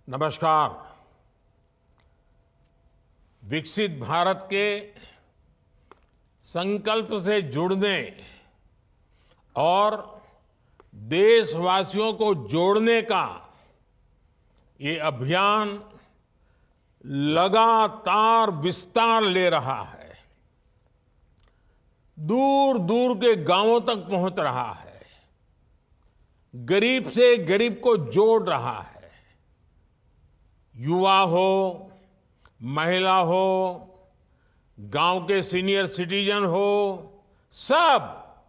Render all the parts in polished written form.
नमस्कार। विकसित भारत के संकल्प से जुड़ने और देशवासियों को जोड़ने का ये अभियान लगातार विस्तार ले रहा है, दूर दूर के गांवों तक पहुंच रहा है, गरीब से गरीब को जोड़ रहा है। युवा हो, महिला हो, गांव के सीनियर सिटीजन हो, सब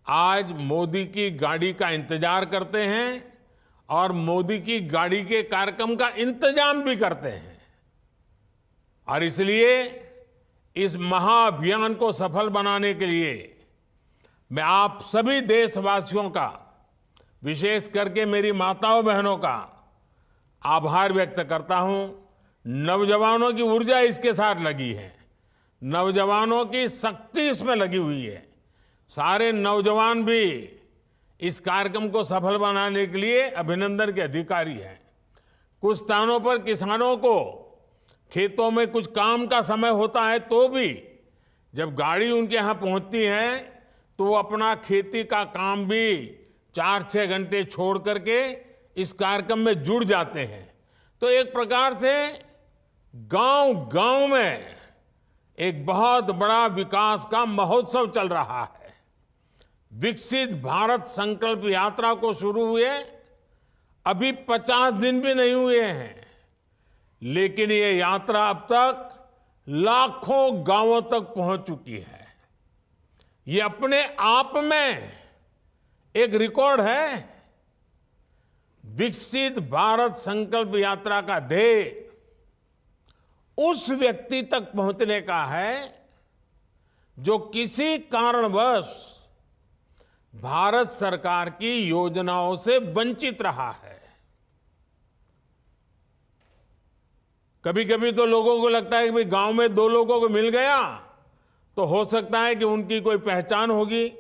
आज मोदी की गाड़ी का इंतजार करते हैं और मोदी की गाड़ी के कार्यक्रम का इंतजाम भी करते हैं। और इसलिए इस महाअभियान को सफल बनाने के लिए मैं आप सभी देशवासियों का, विशेष करके मेरी माताओं बहनों का आभार व्यक्त करता हूं। नौजवानों की ऊर्जा इसके साथ लगी है, नौजवानों की शक्ति इसमें लगी हुई है। सारे नौजवान भी इस कार्यक्रम को सफल बनाने के लिए अभिनंदन के अधिकारी हैं। कुछ स्थानों पर किसानों को खेतों में कुछ काम का समय होता है, तो भी जब गाड़ी उनके यहां पहुंचती है तो वो अपना खेती का काम भी 4-6 घंटे छोड़ करके इस कार्यक्रम में जुड़ जाते हैं। तो एक प्रकार से गांव-गांव में एक बहुत बड़ा विकास का महोत्सव चल रहा है। विकसित भारत संकल्प यात्रा को शुरू हुए अभी 50 दिन भी नहीं हुए हैं, लेकिन ये यात्रा अब तक लाखों गांवों तक पहुंच चुकी है। ये अपने आप में एक रिकॉर्ड है। विकसित भारत संकल्प यात्रा का ध्येय उस व्यक्ति तक पहुंचने का है जो किसी कारणवश भारत सरकार की योजनाओं से वंचित रहा है। कभी कभी तो लोगों को लगता है कि भाई गांव में 2 लोगों को मिल गया तो हो सकता है कि उनकी कोई पहचान होगी,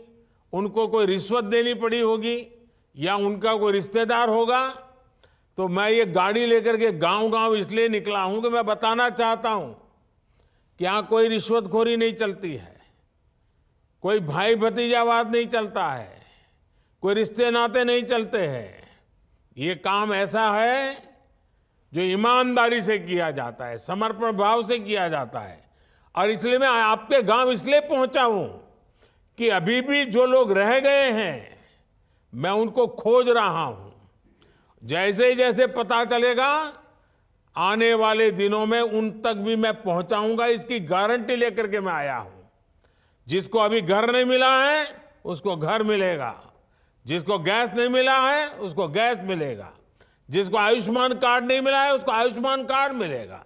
उनको कोई रिश्वत देनी पड़ी होगी या उनका कोई रिश्तेदार होगा। तो मैं ये गाड़ी लेकर के गांव-गांव इसलिए निकला हूं कि मैं बताना चाहता हूं कि यहां कोई रिश्वतखोरी नहीं चलती है, कोई भाई भतीजावाद नहीं चलता है, कोई रिश्ते नाते नहीं चलते हैं। ये काम ऐसा है जो ईमानदारी से किया जाता है, समर्पण भाव से किया जाता है। और इसलिए मैं आपके गांव इसलिए पहुंचा हूं कि अभी भी जो लोग रह गए हैं मैं उनको खोज रहा हूं। जैसे ही जैसे पता चलेगा आने वाले दिनों में उन तक भी मैं पहुंचाऊंगा, इसकी गारंटी लेकर के मैं आया हूं। जिसको अभी घर नहीं मिला है उसको घर मिलेगा, जिसको गैस नहीं मिला है उसको गैस मिलेगा, जिसको आयुष्मान कार्ड नहीं मिला है उसको आयुष्मान कार्ड मिलेगा।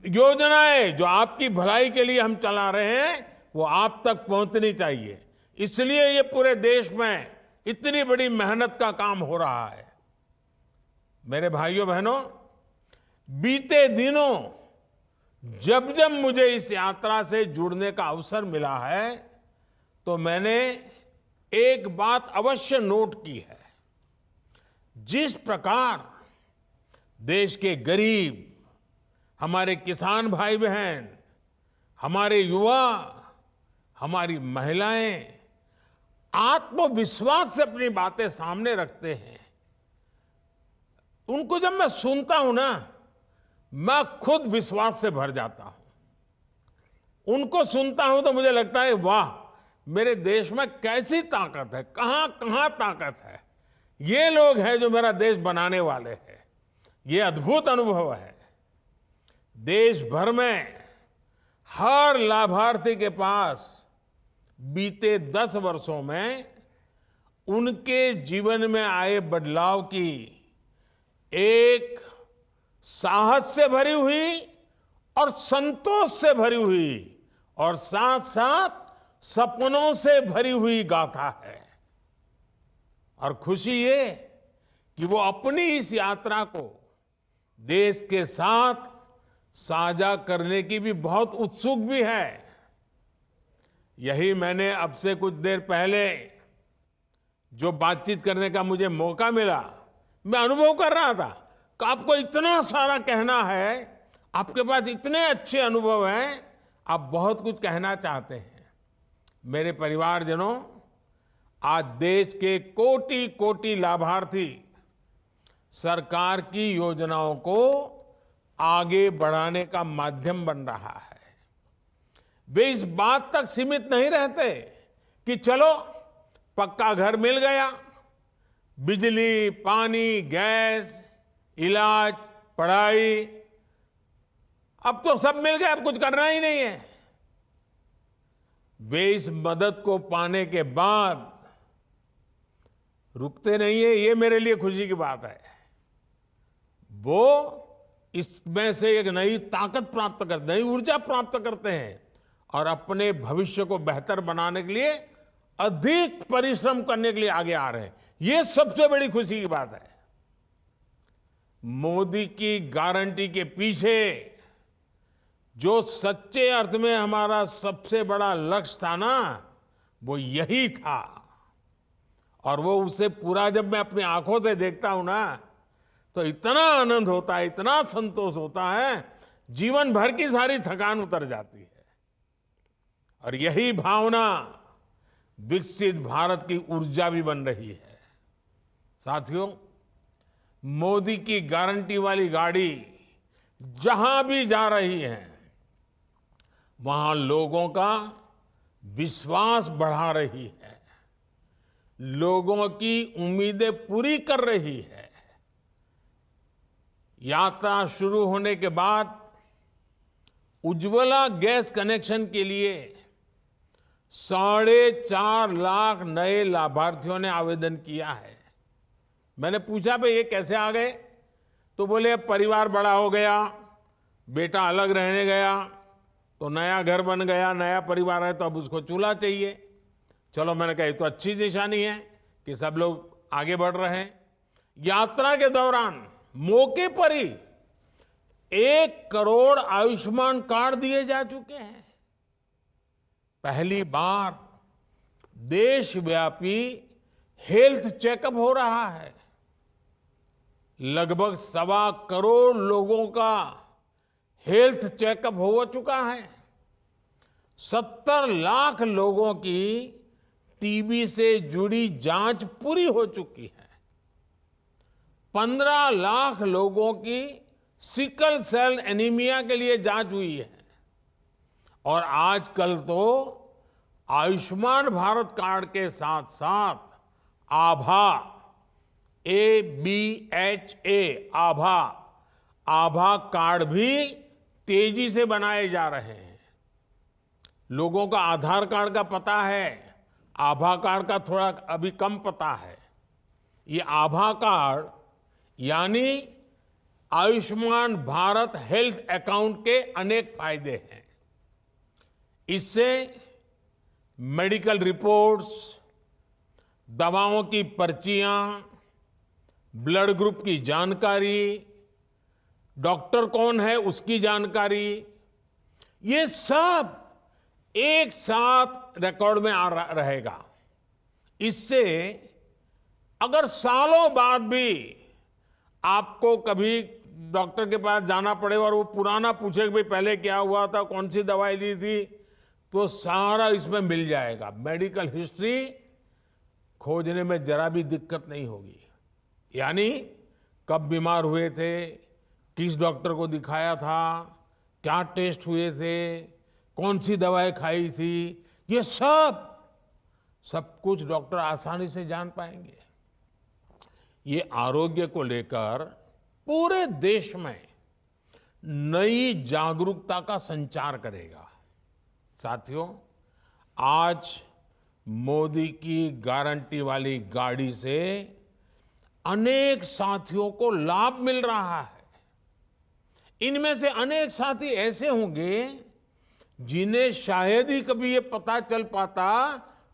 योजनाएं जो आपकी भलाई के लिए हम चला रहे हैं वो आप तक पहुंचनी चाहिए। इसलिए ये पूरे देश में इतनी बड़ी मेहनत का काम हो रहा है। मेरे भाइयों बहनों, बीते दिनों जब जब मुझे इस यात्रा से जुड़ने का अवसर मिला है तो मैंने एक बात अवश्य नोट की है। जिस प्रकार देश के गरीब, हमारे किसान भाई बहन, हमारे युवा, हमारी महिलाएं आत्मविश्वास से अपनी बातें सामने रखते हैं, उनको जब मैं सुनता हूं ना, मैं खुद विश्वास से भर जाता हूं। उनको सुनता हूं तो मुझे लगता है वाह, मेरे देश में कैसी ताकत है, कहां कहां ताकत है। ये लोग हैं जो मेरा देश बनाने वाले हैं। ये अद्भुत अनुभव है। देश भर में हर लाभार्थी के पास बीते 10 वर्षों में उनके जीवन में आए बदलाव की एक साहस से भरी हुई और संतोष से भरी हुई और साथ साथ सपनों से भरी हुई गाथा है। और खुशी ये कि वो अपनी इस यात्रा को देश के साथ साझा करने की भी बहुत उत्सुक भी है। यही मैंने अब से कुछ देर पहले जो बातचीत करने का मुझे मौका मिला, मैं अनुभव कर रहा था आपको इतना सारा कहना है, आपके पास इतने अच्छे अनुभव हैं, आप बहुत कुछ कहना चाहते हैं। मेरे परिवारजनों, आज देश के कोटि कोटि लाभार्थी सरकार की योजनाओं को आगे बढ़ाने का माध्यम बन रहा है। वे इस बात तक सीमित नहीं रहते कि चलो पक्का घर मिल गया, बिजली, पानी, गैस, इलाज, पढ़ाई, अब तो सब मिल गया, अब कुछ करना ही नहीं है। वे इस मदद को पाने के बाद रुकते नहीं है, ये मेरे लिए खुशी की बात है। वो इसमें से एक नई ताकत प्राप्त करते, नई ऊर्जा प्राप्त करते हैं और अपने भविष्य को बेहतर बनाने के लिए अधिक परिश्रम करने के लिए आगे आ रहे हैं। ये सबसे बड़ी खुशी की बात है। मोदी की गारंटी के पीछे जो सच्चे अर्थ में हमारा सबसे बड़ा लक्ष्य था ना, वो यही था। और वो उसे पूरा जब मैं अपनी आंखों से देखता हूं ना, तो इतना आनंद होता है, इतना संतोष होता है, जीवन भर की सारी थकान उतर जाती है। और यही भावना विकसित भारत की ऊर्जा भी बन रही है। साथियों, मोदी की गारंटी वाली गाड़ी जहां भी जा रही है, वहां लोगों का विश्वास बढ़ा रही है, लोगों की उम्मीदें पूरी कर रही है। यात्रा शुरू होने के बाद उज्ज्वला गैस कनेक्शन के लिए 4.5 लाख नए लाभार्थियों ने आवेदन किया है। मैंने पूछा भाई ये कैसे आ गए, तो बोले अब परिवार बड़ा हो गया, बेटा अलग रहने गया, तो नया घर बन गया, नया परिवार है, तो अब उसको चूल्हा चाहिए। चलो, मैंने कहा ये तो अच्छी निशानी है कि सब लोग आगे बढ़ रहे हैं। यात्रा के दौरान मौके पर ही 1 करोड़ आयुष्मान कार्ड दिए जा चुके हैं। पहली बार देशव्यापी हेल्थ चेकअप हो रहा है। लगभग 1.25 करोड़ लोगों का हेल्थ चेकअप हो चुका है। 70 लाख लोगों की टीबी से जुड़ी जांच पूरी हो चुकी है। 15 लाख लोगों की सिकल सेल एनीमिया के लिए जांच हुई है। और आजकल तो आयुष्मान भारत कार्ड के साथ साथ आभा, ABHA, आभा कार्ड भी तेजी से बनाए जा रहे हैं। लोगों का आधार कार्ड का पता है, आभा कार्ड का थोड़ा अभी कम पता है। ये आभा कार्ड यानी आयुष्मान भारत हेल्थ अकाउंट के अनेक फायदे हैं। इससे मेडिकल रिपोर्ट्स, दवाओं की पर्चियां, ब्लड ग्रुप की जानकारी, डॉक्टर कौन है उसकी जानकारी, ये सब एक साथ रिकॉर्ड में रहेगा। इससे अगर सालों बाद भी आपको कभी डॉक्टर के पास जाना पड़े और वो पुराना पूछे कि भाई पहले क्या हुआ था, कौन सी दवाई ली थी, तो सारा इसमें मिल जाएगा। मेडिकल हिस्ट्री खोजने में जरा भी दिक्कत नहीं होगी। यानी कब बीमार हुए थे, किस डॉक्टर को दिखाया था, क्या टेस्ट हुए थे, कौन सी दवाई खाई थी, ये सब कुछ डॉक्टर आसानी से जान पाएंगे। ये आरोग्य को लेकर पूरे देश में नई जागरूकता का संचार करेगा। साथियों, आज मोदी की गारंटी वाली गाड़ी से अनेक साथियों को लाभ मिल रहा है। इनमें से अनेक साथी ऐसे होंगे जिन्हें शायद ही कभी ये पता चल पाता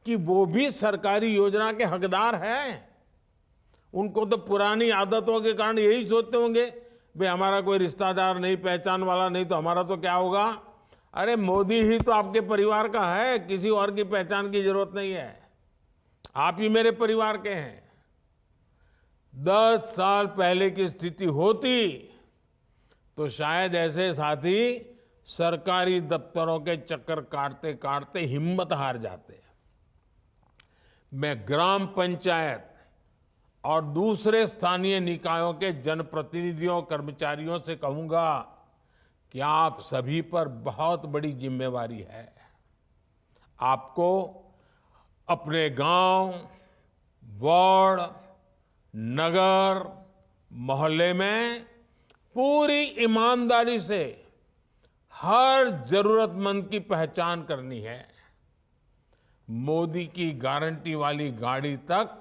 कि वो भी सरकारी योजना के हकदार हैं। उनको तो पुरानी आदतों के कारण यही सोचते होंगे, भाई हमारा कोई रिश्तेदार नहीं, पहचान वाला नहीं, तो हमारा तो क्या होगा। अरे मोदी ही तो आपके परिवार का है, किसी और की पहचान की जरूरत नहीं है, आप ही मेरे परिवार के हैं। 10 साल पहले की स्थिति होती तो शायद ऐसे साथी सरकारी दफ्तरों के चक्कर काटते काटते हिम्मत हार जाते। मैं ग्राम पंचायत और दूसरे स्थानीय निकायों के जनप्रतिनिधियों कर्मचारियों से कहूंगा कि आप सभी पर बहुत बड़ी जिम्मेवारी है। आपको अपने गांव, वार्ड, नगर, मोहल्ले में पूरी ईमानदारी से हर जरूरतमंद की पहचान करनी है। मोदी की गारंटी वाली गाड़ी तक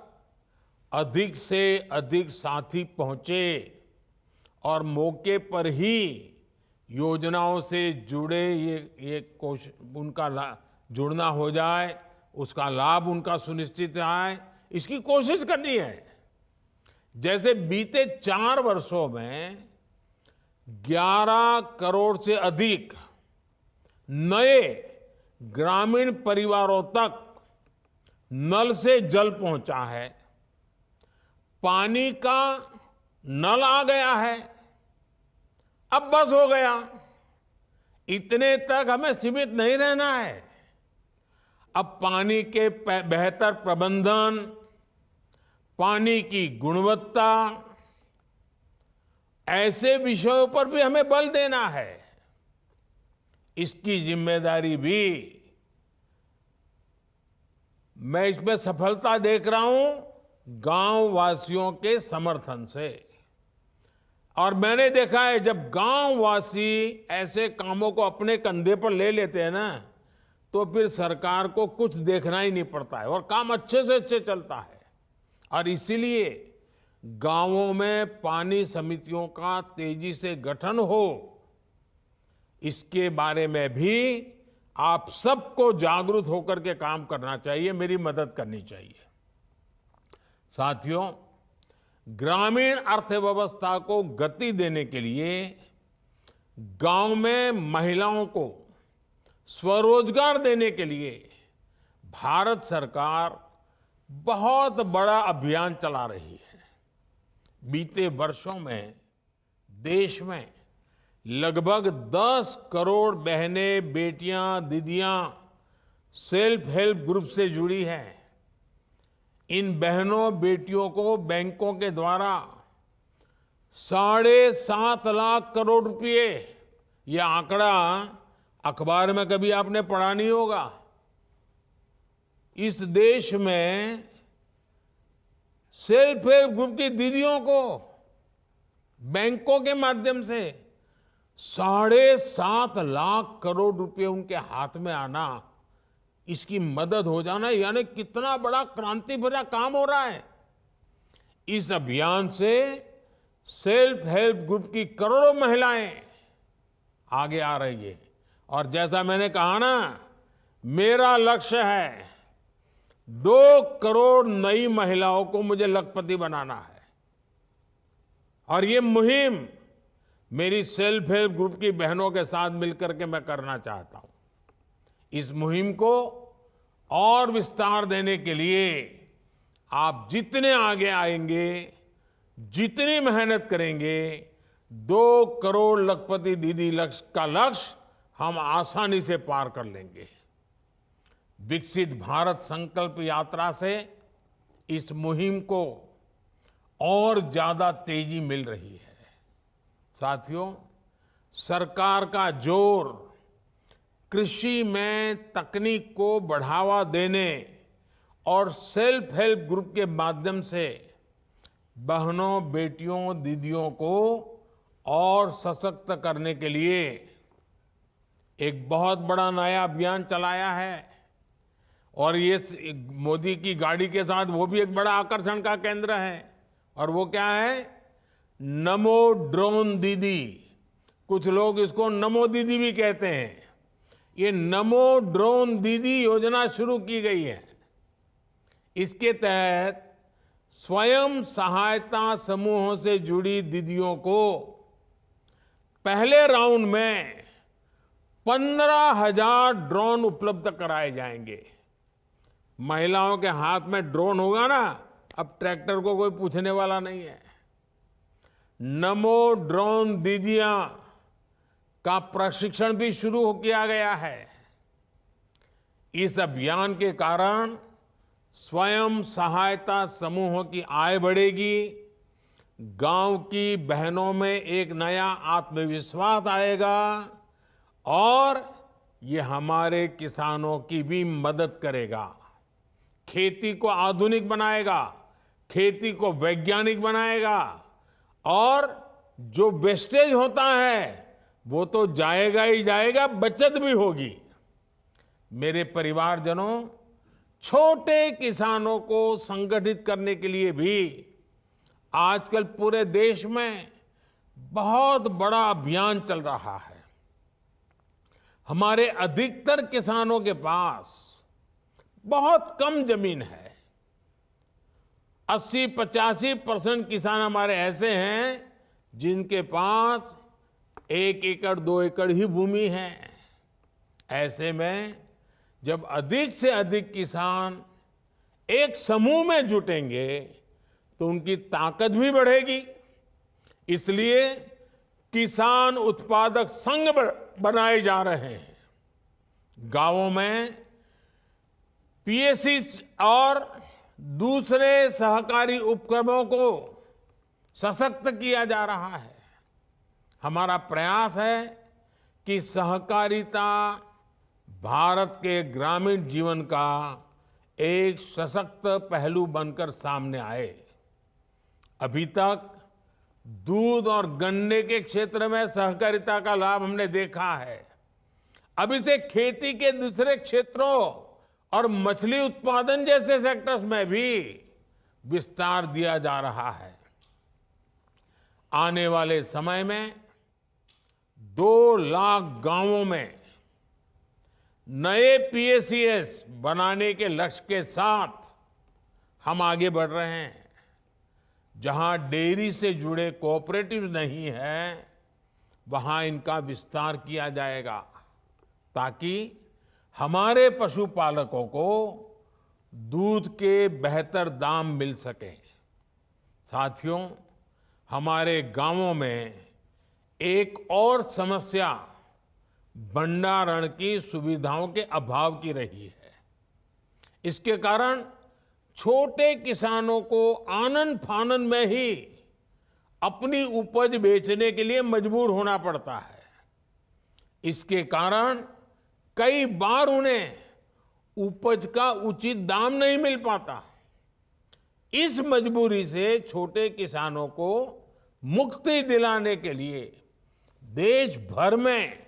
अधिक से अधिक साथी पहुंचे और मौके पर ही योजनाओं से जुड़े ये उनका जुड़ना हो जाए, उसका लाभ उनका सुनिश्चित आए, इसकी कोशिश करनी है। जैसे बीते 4 वर्षों में 11 करोड़ से अधिक नए ग्रामीण परिवारों तक नल से जल पहुंचा है, पानी का नल आ गया है। अब बस हो गया, इतने तक हमें सीमित नहीं रहना है। अब पानी के बेहतर प्रबंधन, पानी की गुणवत्ता, ऐसे विषयों पर भी हमें बल देना है। इसकी जिम्मेदारी भी मैं इसमें सफलता देख रहा हूं गांव वासियों के समर्थन से। और मैंने देखा है जब गांव वासी ऐसे कामों को अपने कंधे पर ले लेते हैं ना, तो फिर सरकार को कुछ देखना ही नहीं पड़ता है और काम अच्छे से अच्छे चलता है। और इसीलिए गांवों में पानी समितियों का तेजी से गठन हो, इसके बारे में भी आप सबको जागरूक होकर के काम करना चाहिए, मेरी मदद करनी चाहिए। साथियों, ग्रामीण अर्थव्यवस्था को गति देने के लिए गांव में महिलाओं को स्वरोजगार देने के लिए भारत सरकार बहुत बड़ा अभियान चला रही है। बीते वर्षों में देश में लगभग 10 करोड़ बहनें, बेटियां, दीदियां सेल्फ हेल्प ग्रुप से जुड़ी हैं। इन बहनों बेटियों को बैंकों के द्वारा 7.5 लाख करोड़ रुपए, यह आंकड़ा अखबार में कभी आपने पढ़ा नहीं होगा। इस देश में सेल्फ हेल्प ग्रुप की दीदियों को बैंकों के माध्यम से 7.5 लाख करोड़ रुपए उनके हाथ में आना, इसकी मदद हो जाना, यानी कितना बड़ा क्रांति भरा काम हो रहा है। इस अभियान से सेल्फ हेल्प ग्रुप की करोड़ों महिलाएं आगे आ रही है। और जैसा मैंने कहा ना, मेरा लक्ष्य है 2 करोड़ नई महिलाओं को मुझे लखपति बनाना है। और ये मुहिम मेरी सेल्फ हेल्प ग्रुप की बहनों के साथ मिलकर के मैं करना चाहता हूं। इस मुहिम को और विस्तार देने के लिए आप जितने आगे आएंगे, जितनी मेहनत करेंगे, 2 करोड़ लखपति दीदी का लक्ष्य हम आसानी से पार कर लेंगे। विकसित भारत संकल्प यात्रा से इस मुहिम को और ज्यादा तेजी मिल रही है। साथियों, सरकार का जोर कृषि में तकनीक को बढ़ावा देने और सेल्फ हेल्प ग्रुप के माध्यम से बहनों, बेटियों, दीदियों को और सशक्त करने के लिए एक बहुत बड़ा नया अभियान चलाया है। और ये मोदी की गाड़ी के साथ वो भी एक बड़ा आकर्षण का केंद्र है। और वो क्या है? नमो ड्रोन दीदी। कुछ लोग इसको नमो दीदी भी कहते हैं। ये नमो ड्रोन दीदी योजना शुरू की गई है। इसके तहत स्वयं सहायता समूहों से जुड़ी दीदियों को पहले राउंड में 15,000 ड्रोन उपलब्ध कराए जाएंगे। महिलाओं के हाथ में ड्रोन होगा ना, अब ट्रैक्टर को कोई पूछने वाला नहीं है। नमो ड्रोन दीदियां का प्रशिक्षण भी शुरू किया गया है। इस अभियान के कारण स्वयं सहायता समूहों की आय बढ़ेगी, गांव की बहनों में एक नया आत्मविश्वास आएगा और ये हमारे किसानों की भी मदद करेगा, खेती को आधुनिक बनाएगा, खेती को वैज्ञानिक बनाएगा और जो वेस्टेज होता है वो तो जाएगा ही जाएगा, बचत भी होगी। मेरे परिवारजनों, छोटे किसानों को संगठित करने के लिए भी आजकल पूरे देश में बहुत बड़ा अभियान चल रहा है। हमारे अधिकतर किसानों के पास बहुत कम जमीन है। 80-85% किसान हमारे ऐसे हैं जिनके पास 1 एकड़ 2 एकड़ ही भूमि है। ऐसे में जब अधिक से अधिक किसान एक समूह में जुटेंगे तो उनकी ताकत भी बढ़ेगी। इसलिए किसान उत्पादक संघ बनाए जा रहे हैं। गांवों में पीएससी और दूसरे सहकारी उपक्रमों को सशक्त किया जा रहा है। हमारा प्रयास है कि सहकारिता भारत के ग्रामीण जीवन का एक सशक्त पहलू बनकर सामने आए। अभी तक दूध और गन्ने के क्षेत्र में सहकारिता का लाभ हमने देखा है। अब इसे खेती के दूसरे क्षेत्रों और मछली उत्पादन जैसे सेक्टर्स में भी विस्तार दिया जा रहा है। आने वाले समय में 2 लाख गांवों में नए पीएसीएस बनाने के लक्ष्य के साथ हम आगे बढ़ रहे हैं। जहां डेयरी से जुड़े कोऑपरेटिव्स नहीं है, वहां इनका विस्तार किया जाएगा ताकि हमारे पशुपालकों को दूध के बेहतर दाम मिल सके। साथियों, हमारे गांवों में एक और समस्या भंडारण की सुविधाओं के अभाव की रही है। इसके कारण छोटे किसानों को आनन फानन में ही अपनी उपज बेचने के लिए मजबूर होना पड़ता है। इसके कारण कई बार उन्हें उपज का उचित दाम नहीं मिल पाता। इस मजबूरी से छोटे किसानों को मुक्ति दिलाने के लिए देश भर में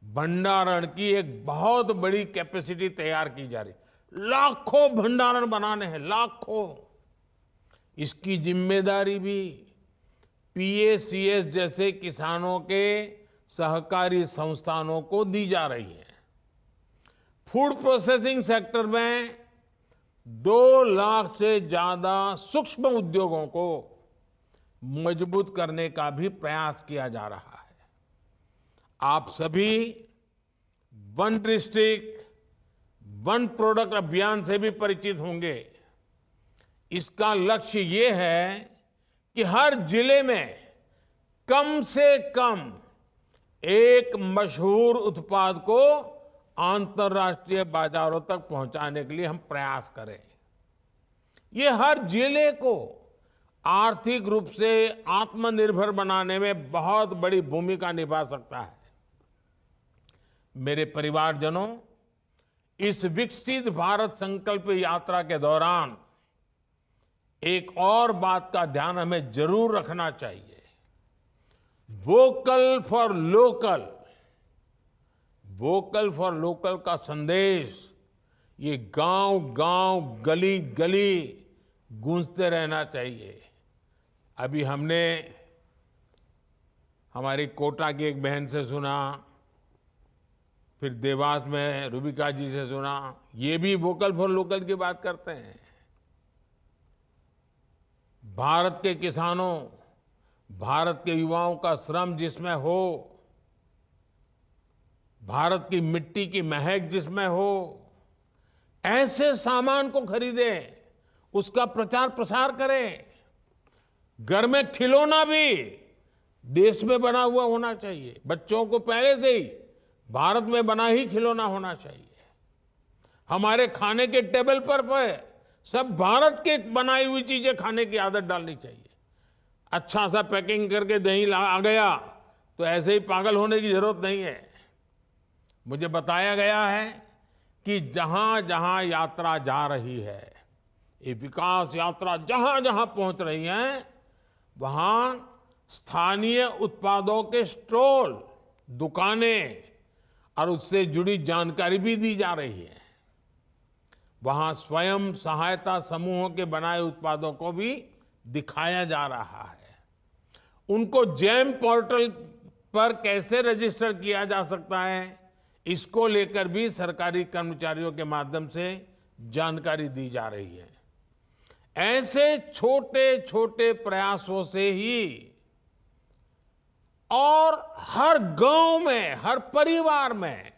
भंडारण की एक बहुत बड़ी कैपेसिटी तैयार की जा रही। लाखों भंडारण बनाने हैं, लाखों। इसकी जिम्मेदारी भी पीएसीएस जैसे किसानों के सहकारी संस्थानों को दी जा रही है। फूड प्रोसेसिंग सेक्टर में 2 लाख से ज्यादा सूक्ष्म उद्योगों को मजबूत करने का भी प्रयास किया जा रहा है। आप सभी वन डिस्ट्रिक्ट वन प्रोडक्ट अभियान से भी परिचित होंगे। इसका लक्ष्य ये है कि हर जिले में कम से कम एक मशहूर उत्पाद को अंतर्राष्ट्रीय बाजारों तक पहुंचाने के लिए हम प्रयास करें। ये हर जिले को आर्थिक रूप से आत्मनिर्भर बनाने में बहुत बड़ी भूमिका निभा सकता है। मेरे परिवारजनों, इस विकसित भारत संकल्प यात्रा के दौरान एक और बात का ध्यान हमें जरूर रखना चाहिए। Vocal for local, vocal for local का संदेश ये गांव-गांव, गली-गली गूंजते रहना चाहिए। अभी हमने हमारी कोटा की एक बहन से सुना, फिर देवास में रूबिका जी से सुना, ये भी वोकल फॉर लोकल की बात करते हैं। भारत के किसानों, भारत के युवाओं का श्रम जिसमें हो, भारत की मिट्टी की महक जिसमें हो, ऐसे सामान को खरीदें, उसका प्रचार प्रसार करें। घर में खिलौना भी देश में बना हुआ होना चाहिए। बच्चों को पहले से ही भारत में बना ही खिलौना होना चाहिए। हमारे खाने के टेबल पर सब भारत के बनाई हुई चीजें खाने की आदत डालनी चाहिए। अच्छा सा पैकिंग करके दही आ गया तो ऐसे ही पागल होने की जरूरत नहीं है। मुझे बताया गया है कि जहां जहां यात्रा जा रही है, ये विकास यात्रा जहां जहां पहुंच रही है, वहां स्थानीय उत्पादों के स्टॉल, दुकानें और उससे जुड़ी जानकारी भी दी जा रही है। वहां स्वयं सहायता समूहों के बनाए उत्पादों को भी दिखाया जा रहा है। उनको जेम पोर्टल पर कैसे रजिस्टर किया जा सकता है, इसको लेकर भी सरकारी कर्मचारियों के माध्यम से जानकारी दी जा रही है। ऐसे छोटे छोटे प्रयासों से ही और हर गांव में, हर परिवार में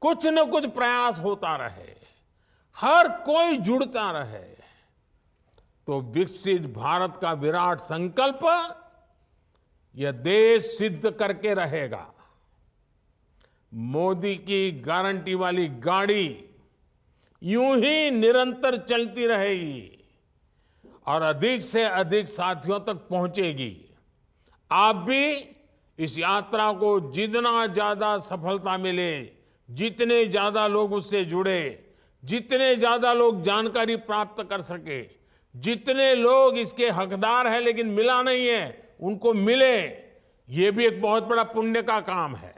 कुछ न कुछ प्रयास होता रहे, हर कोई जुड़ता रहे, तो विकसित भारत का विराट संकल्प यह देश सिद्ध करके रहेगा। मोदी की गारंटी वाली गाड़ी यूं ही निरंतर चलती रहेगी और अधिक से अधिक साथियों तक पहुंचेगी। आप भी इस यात्रा को जितना ज्यादा सफलता मिले, जितने ज्यादा लोग उससे जुड़े, जितने ज्यादा लोग जानकारी प्राप्त कर सके, जितने लोग इसके हकदार हैं लेकिन मिला नहीं है, उनको मिले, ये भी एक बहुत बड़ा पुण्य का काम है।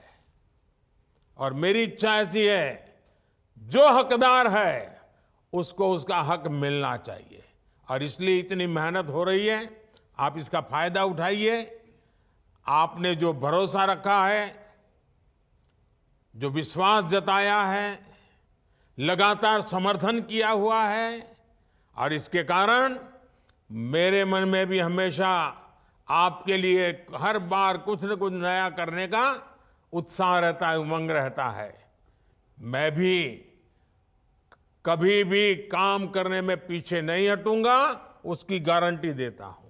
और मेरी इच्छा ऐसी है, जो हकदार है उसको उसका हक मिलना चाहिए और इसलिए इतनी मेहनत हो रही है। आप इसका फायदा उठाइए। आपने जो भरोसा रखा है, जो विश्वास जताया है, लगातार समर्थन किया हुआ है, और इसके कारण मेरे मन में भी हमेशा आपके लिए हर बार कुछ न कुछ नया करने का उत्साह रहता है, उमंग रहता है। मैं भी कभी भी काम करने में पीछे नहीं हटूंगा, उसकी गारंटी देता हूं।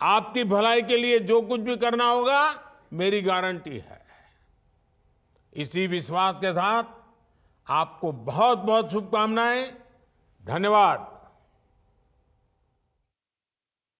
आपकी भलाई के लिए जो कुछ भी करना होगा, मेरी गारंटी है। इसी विश्वास के साथ आपको बहुत बहुत शुभकामनाएं। धन्यवाद।